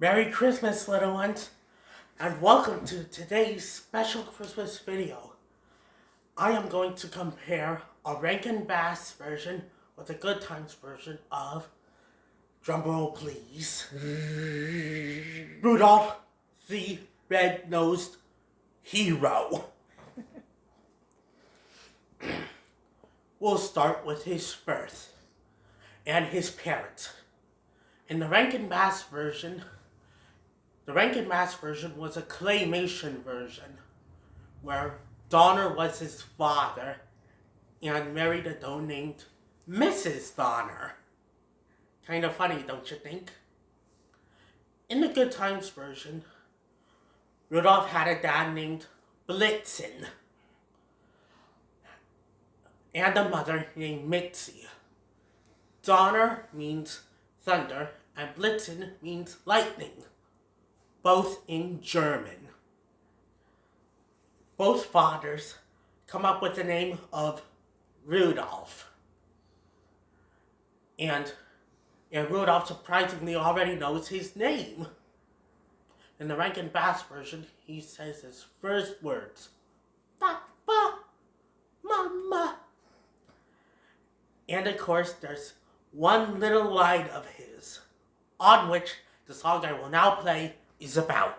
Merry Christmas, little ones, and welcome to today's special Christmas video. I am going to compare a Rankin Bass version with a Good Times version of, drumroll please, Rudolph the Red-Nosed Hero. We'll start with his birth and his parents. In the Rankin Bass version, was a claymation version where Donner was his father and married a doe named Mrs. Donner. Kind of funny, don't you think? In the Good Times version, Rudolph had a dad named Blitzen and a mother named Mitzi. Donner means thunder and Blitzen means lightning, both in German. Both fathers come up with the name of Rudolph. And Rudolph surprisingly already knows his name. In the Rankin Bass version, he says his first words, Papa, Mama. And of course, there's one little line of his, on which the song I will now play is about.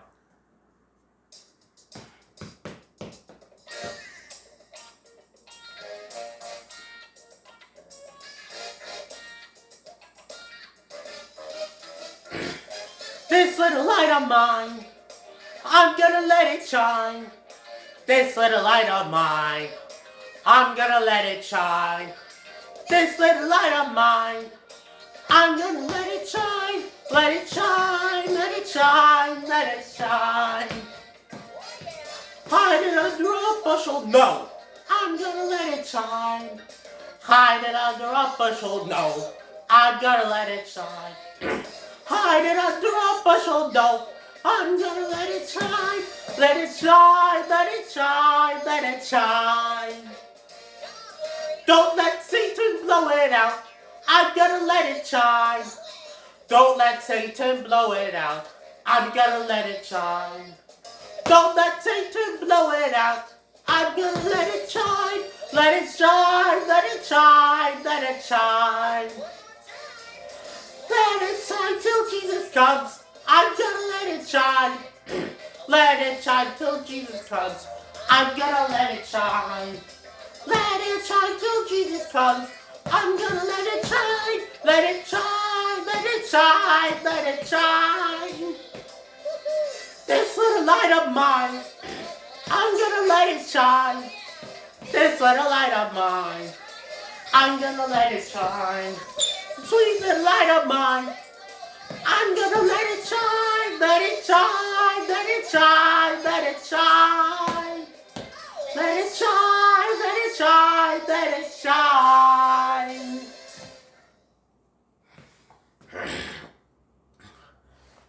This little light of mine, I'm gonna let it shine. This little light of mine, I'm gonna let it shine. This little light of mine, I'm gonna let it shine. Let it shine, let it shine, let it shine. Hide it under a bushel, no. I'm gonna let it shine. Hide it under a bushel, no. I'm gonna let it shine. Hide it under a bushel, no. I'm gonna let it shine. Let it shine, let it shine, let it shine. Don't let Satan blow it out. I'm gonna let it shine. Don't let Satan blow it out. I'm gonna let it shine. Don't let Satan blow it out. I'm gonna let it shine. Let it shine, let it shine, let it shine. Let it shine till Jesus comes. I'm gonna let it shine. Let it shine till Jesus comes. I'm gonna let it shine. Let it shine till Jesus comes. I'm gonna let it shine. Let it shine, let it shine, let it shine. This little light of mine, I'm gonna let it shine. This little light of mine, I'm gonna let it shine. Sweet little light of mine, I'm gonna let it shine. Let it shine, let it shine, let it shine. Let it shine, let it shine, let it shine.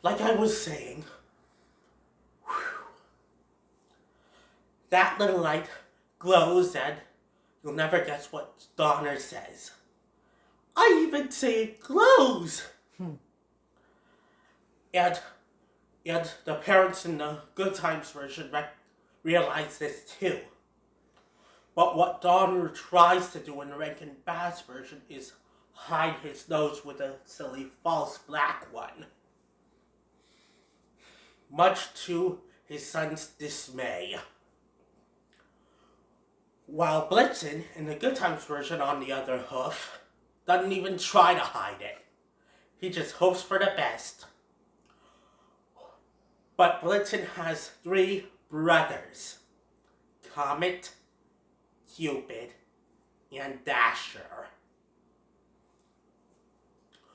Like I was saying, that little light glows and you'll never guess what Donner says. I even say it glows. And the parents in the Good Times version realize this too. But what Donner tries to do in the Rankin Bass version is hide his nose with a silly false black one, much to his son's dismay. While Blitzen, in the Good Times version on the other hoof, doesn't even try to hide it. He just hopes for the best. But Blitzen has 3 brothers, Comet, Cupid, and Dasher.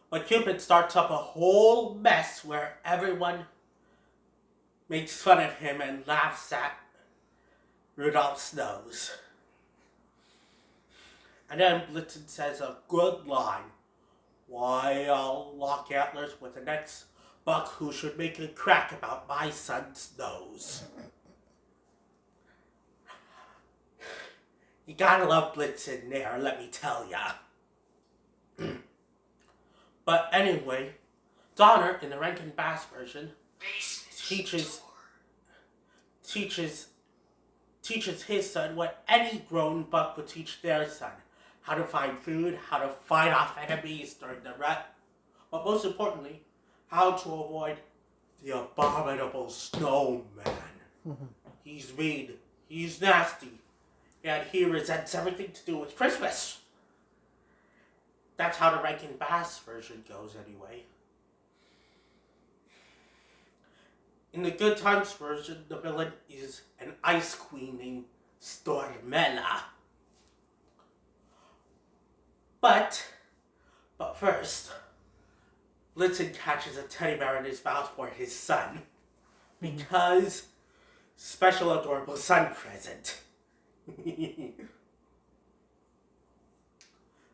But Cupid starts up a whole mess where everyone makes fun of him and laughs at Rudolph's nose. And then Blitzen says a good line. Why, I'll lock antlers with the next buck who should make a crack about my son's nose. You gotta love Blitzen there, let me tell ya. But anyway, Donner, in the Rankin Bass version, teaches his son what any grown buck would teach their son: how to find food, how to fight off enemies during the rut, but most importantly, how to avoid the abominable snowman. He's mean, he's nasty, and he resents everything to do with Christmas. That's how the Rankin Bass version goes anyway. In the Good Times version, the villain is an ice queen named Stormella. But first, Blitzen catches a teddy bear in his mouth for his son. Because special adorable son present.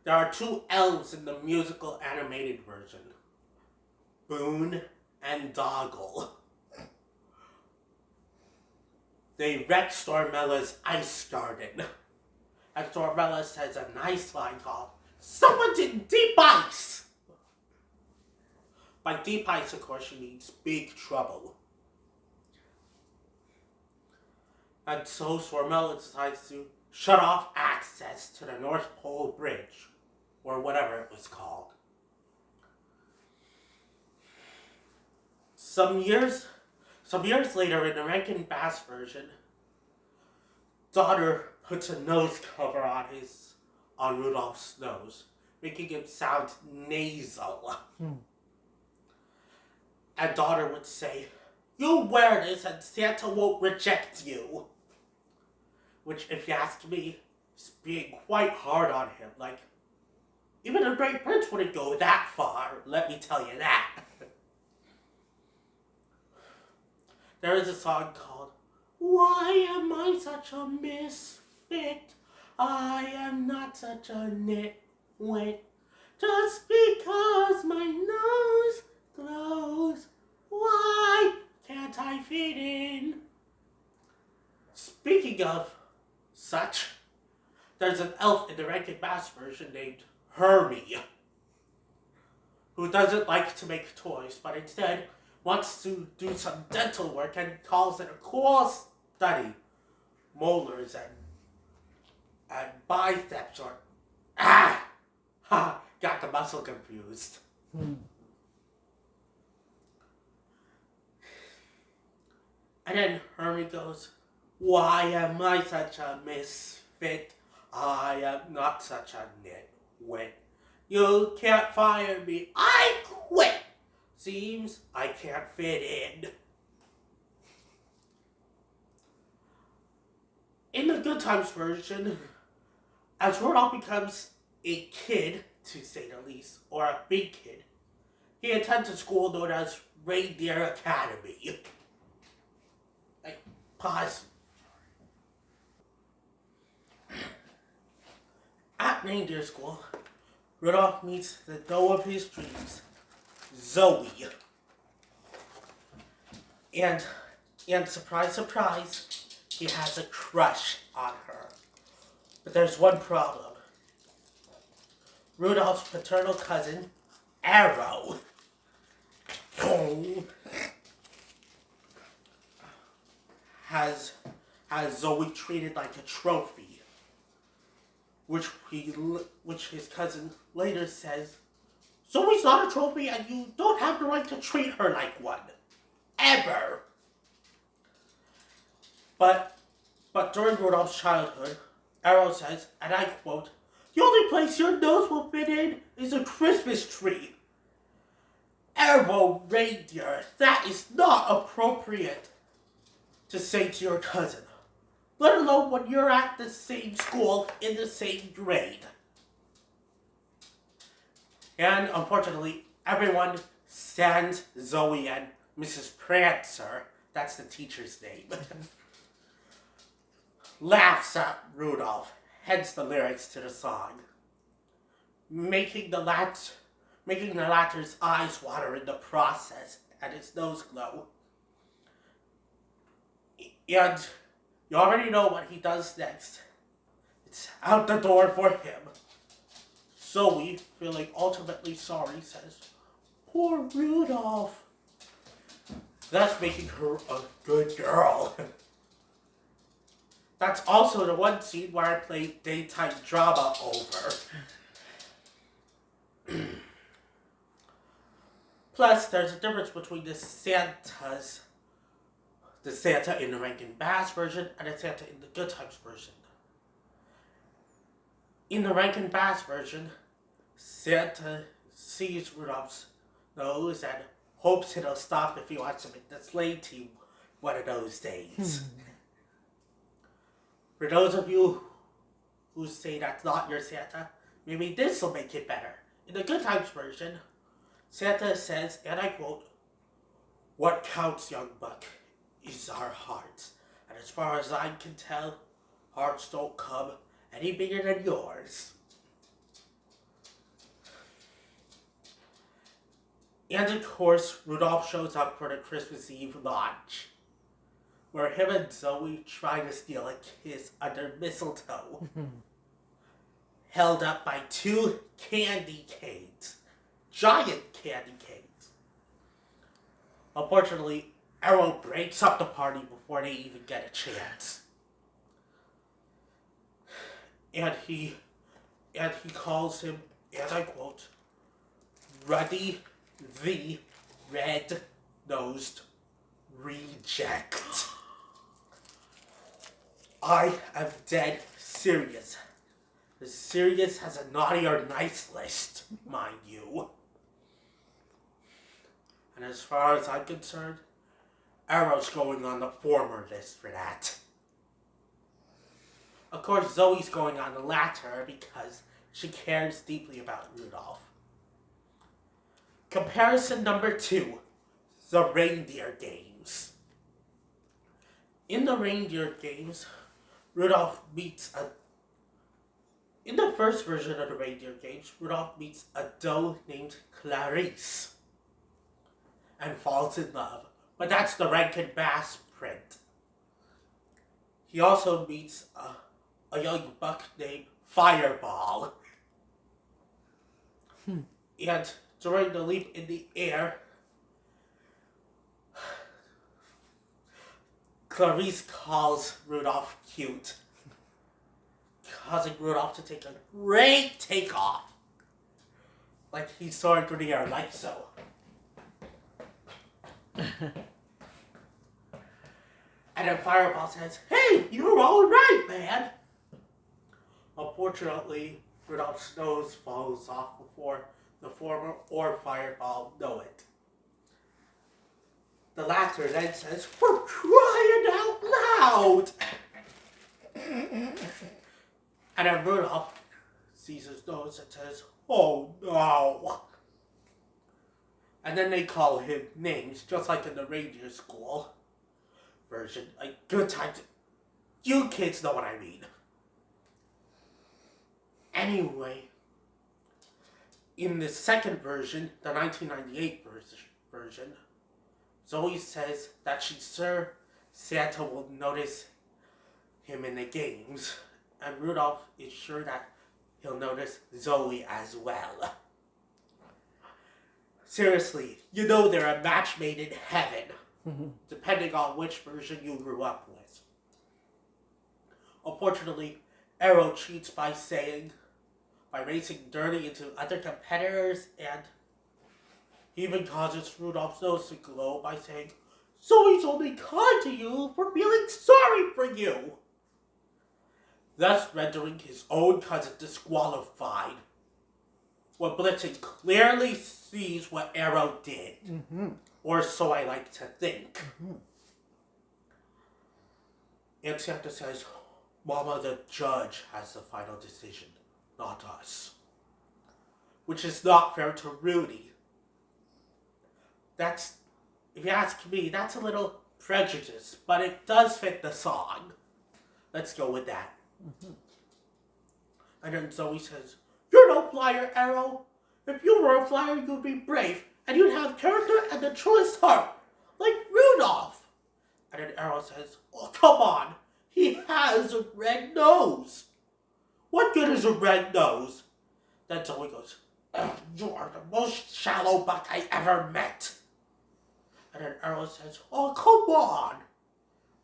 There are two elves in the musical animated version: Boone and Doggle. They wreck Stormella's ice garden. And Stormella says a nice line called, "Someone's in deep ice!" By deep ice, of course, she means big trouble. And so Stormella decides to shut off access to the North Pole Bridge, or whatever it was called. Some years later, in the Rankin Bass version, Donner puts a nose cover on Rudolph's nose, making him sound nasal. And Donner would say, "You wear this and Santa won't reject you." Which, if you ask me, is being quite hard on him. Like, even a great prince wouldn't go that far, let me tell you that. There is a song called, "Why am I such a misfit? I am not such a nitwit. Just because my nose glows, why can't I fit in?" Speaking of such, there's an elf in the Rankin Bass version named Hermie, who doesn't like to make toys, but instead wants to do some dental work and calls it a cool study. Molars and biceps or... got the muscle confused. And then Hermie goes, "Why am I such a misfit? I am not such a nitwit. You can't fire me. I quit. Seems I can't fit in." In the Good Times version, as Rudolph becomes a kid, to say the least, or a big kid, he attends a school known as Reindeer Academy. Pause. At reindeer school, Rudolph meets the doe of his dreams, Zoe. And surprise, surprise, he has a crush on her. But there's one problem. Rudolph's paternal cousin, Arrow, has Zoe treated like a trophy, which his cousin later says, "Zoe's not a trophy and you don't have the right to treat her like one. Ever." But during Rudolph's childhood, Arrow says, and I quote, "The only place your nose will fit in is a Christmas tree." Arrow reindeer, that is not appropriate to say to your cousin, let alone when you're at the same school in the same grade. And unfortunately, everyone sans Zoe and Mrs. Prancer, that's the teacher's name, laughs at Rudolph, hence the lyrics to the song, making the latter's eyes water in the process and his nose glow. And you already know what he does next. It's out the door for him. Zoe, feeling ultimately sorry, says, poor Rudolph. Thus making her a good girl. That's also the one scene where I played daytime drama over. Plus, there's a difference between the Santa in the Rankin Bass version and the Santa in the Good Times version. In the Rankin Bass version, Santa sees Rudolph's nose and hopes it'll stop if he wants to make the sleigh team one of those days. For those of you who say that's not your Santa, maybe this will make it better. In the Good Times version, Santa says, and I quote, "What counts, young buck, is our hearts. And as far as I can tell, hearts don't come any bigger than yours." And of course, Rudolph shows up for the Christmas Eve launch, where him and Zoe try to steal a kiss under mistletoe, held up by 2 candy canes, giant candy canes. Unfortunately, Arrow breaks up the party before they even get a chance. And he calls him, and I quote, "Ruddy the Red-Nosed Reject. I am dead serious. As serious as a naughty or nice list, mind you." And as far as I'm concerned, Arrow's going on the former list for that. Of course, Zoe's going on the latter because she cares deeply about Rudolph. Comparison number 2, the reindeer games. In the reindeer games, in the first version of the reindeer games, Rudolph meets a doe named Clarice and falls in love. But that's the Rankin Bass print. He also meets a young buck named Fireball. And during the leap in the air, Clarice calls Rudolph cute, causing Rudolph to take a great takeoff. Like he's soaring through the air, like so. And then Fireball says, "Hey, you're alright, man." Unfortunately, Rudolph's nose falls off before the former or Fireball know it. The latter then says, "For crying out loud!" And then Rudolph sees his nose and says, "Oh no." And then they call him names, just like in the reindeer school version. Like, Good Times. You kids know what I mean. Anyway, in the second version, the 1998 version, Zoe says that she's sure Santa will notice him in the games, and Rudolph is sure that he'll notice Zoe as well. Seriously, you know they're a match made in heaven, depending on which version you grew up with. Unfortunately, Arrow cheats by racing dirty into other competitors, and he even causes Rudolph's nose to glow by saying, "Zoe's only kind to you for feeling sorry for you," thus rendering his own cousin disqualified, when Blitzen clearly sees what Arrow did. Or so I like to think. And Santa says, "Mama, the judge has the final decision, not us." Which is not fair to Rudy. That's, if you ask me, that's a little prejudice, but it does fit the song. Let's go with that. And then Zoe says, "You're no flyer, Arrow. If you were a flyer, you'd be brave, and you'd have character and the truest heart, like Rudolph." And then Arrow says, "Oh, come on. He has a red nose. What good is a red nose?" Then Zoe goes, You are the most shallow buck I ever met. And then Errol says, oh, come on.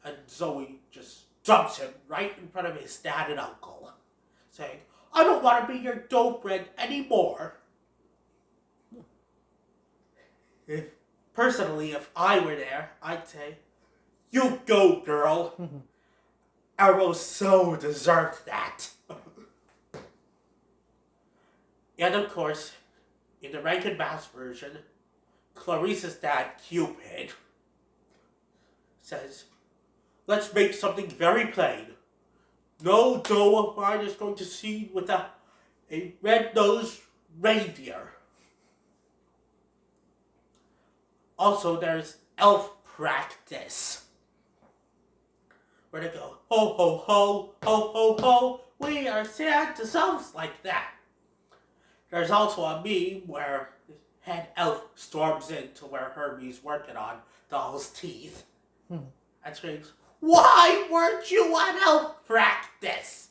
And Zoe just dumps him right in front of his dad and uncle, saying, I don't want to be your dope friend anymore. Personally, if I were there, I'd say, you go, girl. Errol so deserved that. And of course, in the Rankin Bass version, Clarice's dad, Cupid, says, let's make something very plain. No doe of mine is going to see with a red-nosed reindeer. Also, there's elf practice, where they go, ho, ho, ho, ho, ho, ho, we are Santa's elves, like that. There's also a meme where the head elf storms into where Herbie's working on Doll's teeth and screams, why weren't you on elf practice?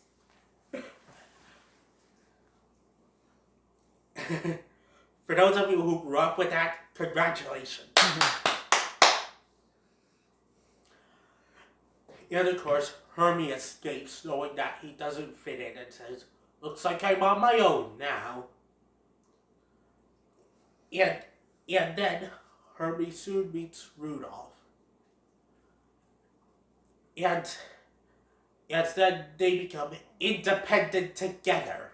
For those of you who grew up with that, congratulations. And of course, Hermie escapes knowing that he doesn't fit in and says, looks like I'm on my own now. And then Hermie soon meets Rudolph. And then they become independent together.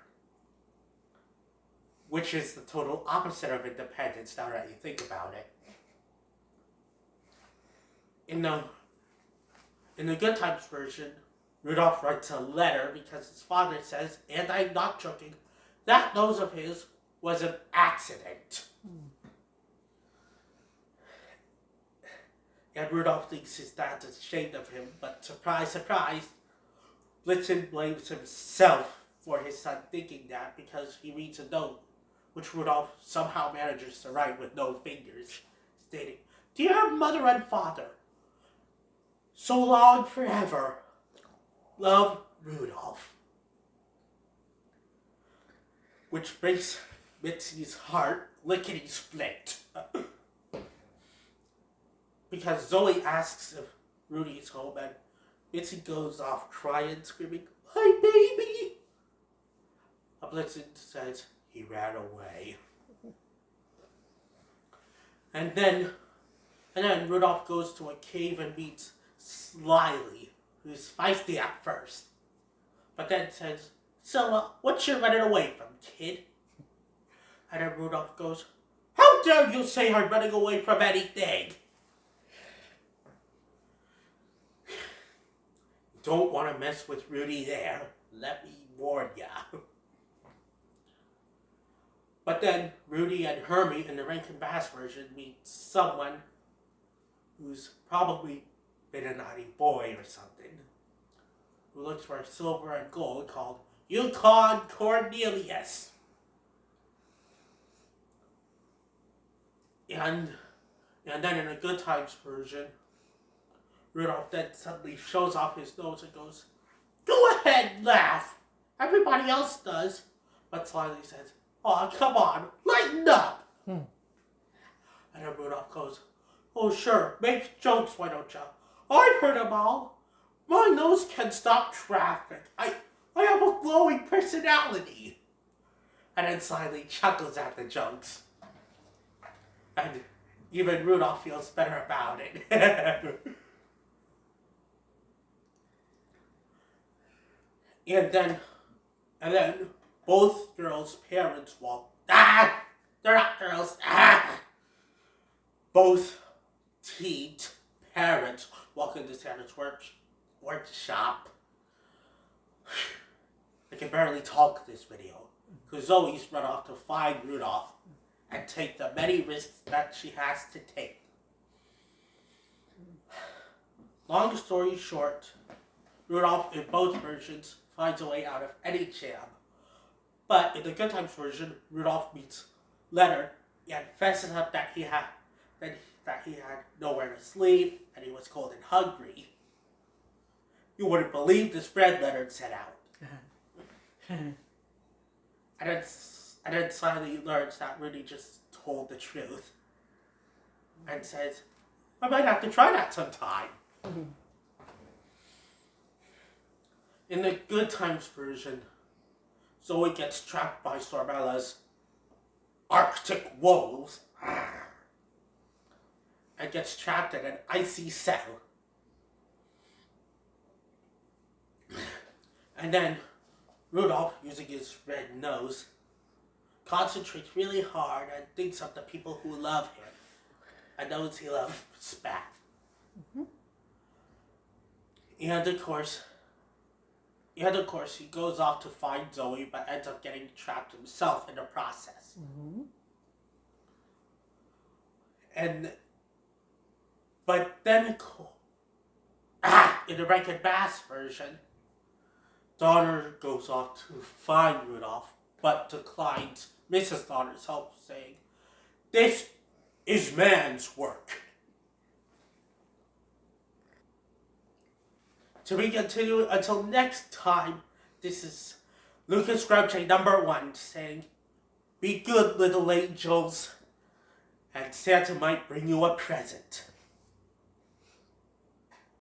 Which is the total opposite of independence now that you think about it. In the Good Times version, Rudolph writes a letter because his father says, and I'm not joking, that nose of his was an accident. And Rudolph thinks his dad's ashamed of him, but surprise, surprise, Blitzen blames himself for his son thinking that because he reads a note, which Rudolph somehow manages to write with no fingers, stating, Dear Mother and Father, so long forever, love, Rudolph. Which breaks Mitzi's heart lickety-split. Because Zoe asks if Rudy's home and Mitzi goes off crying, screaming, my baby! Blitzen says he ran away. And then Rudolph goes to a cave and meets Slyly, who's feisty at first, but then says, so, what you running away from, kid? And then Rudolph goes, how dare you say I'm running away from anything? Don't want to mess with Rudy there, let me warn ya. But then Rudy and Hermie in the Rankin Bass version meet someone who's probably been a naughty boy or something, who looks for silver and gold, called Yukon Cornelius. And then in the Good Times version, Rudolph then suddenly shows off his nose and goes, go ahead, laugh. Everybody else does. But Slyly says, oh, come on, lighten up. And then Rudolph goes, oh, sure, make jokes, why don't you? I've heard them all. My nose can stop traffic. I have a glowing personality. And then Slyly chuckles at the jokes. And even Rudolph feels better about it. And then both girls' parents walk. They're not girls. Both teen parents walk into Santa's workshop. I can barely talk this video because Zoe's run off to find Rudolph and take the many risks that she has to take. Long story short, Rudolph in both versions finds a way out of any jam. But in the Good Times version, Rudolph meets Leonard and fesses up that he had nowhere to sleep and he was cold and hungry. You wouldn't believe the spread Leonard set out. And And then suddenly learns that Rudy just told the truth. And says, I might have to try that sometime. Mm-hmm. In the Good Times version, Zoe gets trapped by Stormella's Arctic wolves and gets trapped in an icy cell. And then Rudolph, using his red nose, concentrates really hard and thinks of the people who love him and those he loves back. Mm-hmm. And of course, he goes off to find Zoe, but ends up getting trapped himself in the process. Mm-hmm. But then, in the Rankin Bass version, Donner goes off to find Rudolph, but declines Mrs. Donner's help, saying, "This is man's work." To be continued until next time, this is Lucas Scrumchay #1 saying, "Be good, little angels, and Santa might bring you a present."